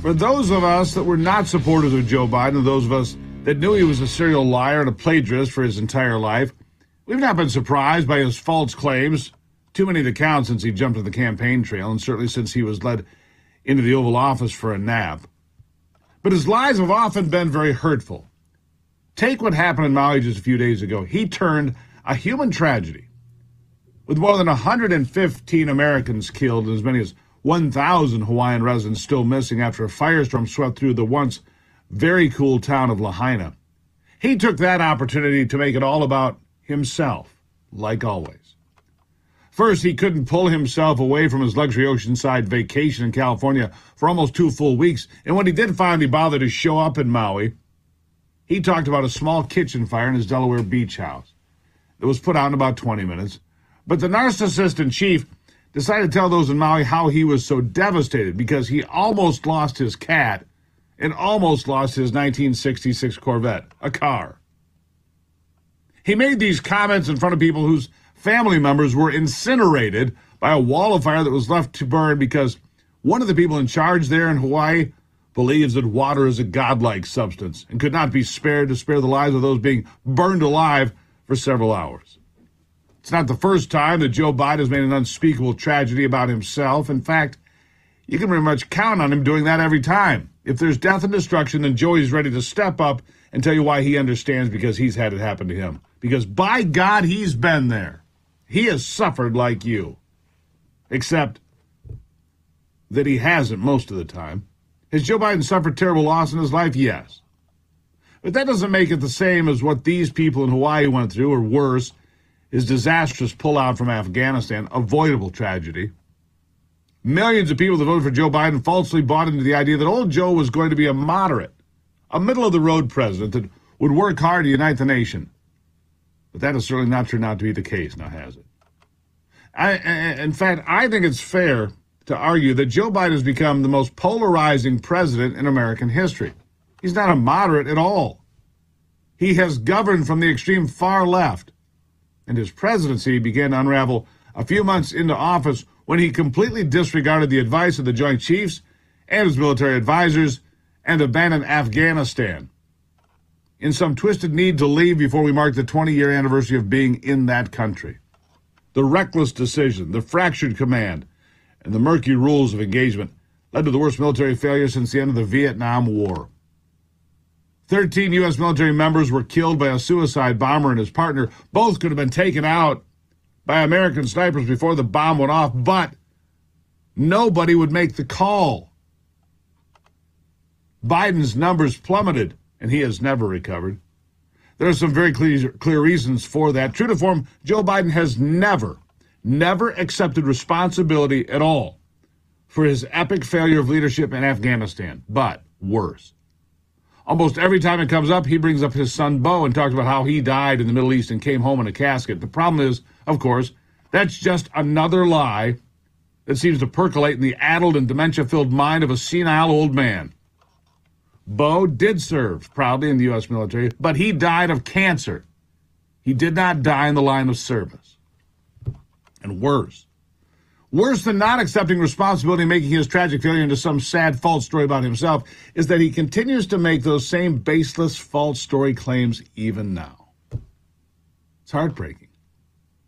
For those of us that were not supporters of Joe Biden, and those of us that knew he was a serial liar and a plagiarist for his entire life, we've not been surprised by his false claims, too many to count since he jumped on the campaign trail, and certainly since he was led into the Oval Office for a nap. But his lies have often been very hurtful. Take what happened in Maui just a few days ago. He turned a human tragedy, with more than 115 Americans killed and as many as 1,000 Hawaiian residents still missing after a firestorm swept through the once very cool town of Lahaina. He took that opportunity to make it all about himself, like always. First, he couldn't pull himself away from his luxury oceanside vacation in California for almost 2 full weeks, and when he did finally bother to show up in Maui, he talked about a small kitchen fire in his Delaware beach house that was put out in about 20 minutes. But the narcissist in chief decided to tell those in Maui how he was so devastated because he almost lost his cat and almost lost his 1966 Corvette, a car. He made these comments in front of people whose family members were incinerated by a wall of fire that was left to burn because one of the people in charge there in Hawaii believes that water is a godlike substance and could not be spared to spare the lives of those being burned alive for several hours. It's not the first time that Joe Biden has made an unspeakable tragedy about himself. In fact, you can pretty much count on him doing that every time. If there's death and destruction, then Joey's ready to step up and tell you why he understands, because he's had it happen to him. Because by God, he's been there. He has suffered like you. Except that he hasn't most of the time. Has Joe Biden suffered terrible loss in his life? Yes. But that doesn't make it the same as what these people in Hawaii went through, or worse, his disastrous pullout from Afghanistan, avoidable tragedy. Millions of people that voted for Joe Biden falsely bought into the idea that old Joe was going to be a moderate, a middle-of-the-road president that would work hard to unite the nation. But that has certainly not turned out to be the case, now has it? In fact, I think it's fair to argue that Joe Biden has become the most polarizing president in American history. He's not a moderate at all. He has governed from the extreme far left, and his presidency began to unravel a few months into office when he completely disregarded the advice of the Joint Chiefs and his military advisors and abandoned Afghanistan in some twisted need to leave before we mark the 20-year anniversary of being in that country. The reckless decision, the fractured command, and the murky rules of engagement led to the worst military failure since the end of the Vietnam War. 13 U.S. military members were killed by a suicide bomber and his partner. Both could have been taken out by American snipers before the bomb went off, but nobody would make the call. Biden's numbers plummeted, and he has never recovered. There are some very clear reasons for that. True to form, Joe Biden has never accepted responsibility at all for his epic failure of leadership in Afghanistan, but worse. Almost every time it comes up, he brings up his son, Bo, and talks about how he died in the Middle East and came home in a casket. The problem is, of course, that's just another lie that seems to percolate in the addled and dementia-filled mind of a senile old man. Bo did serve proudly in the U.S. military, but he died of cancer. He did not die in the line of service. And worse than not accepting responsibility and making his tragic failure into some sad false story about himself is that he continues to make those same baseless false story claims even now. It's heartbreaking.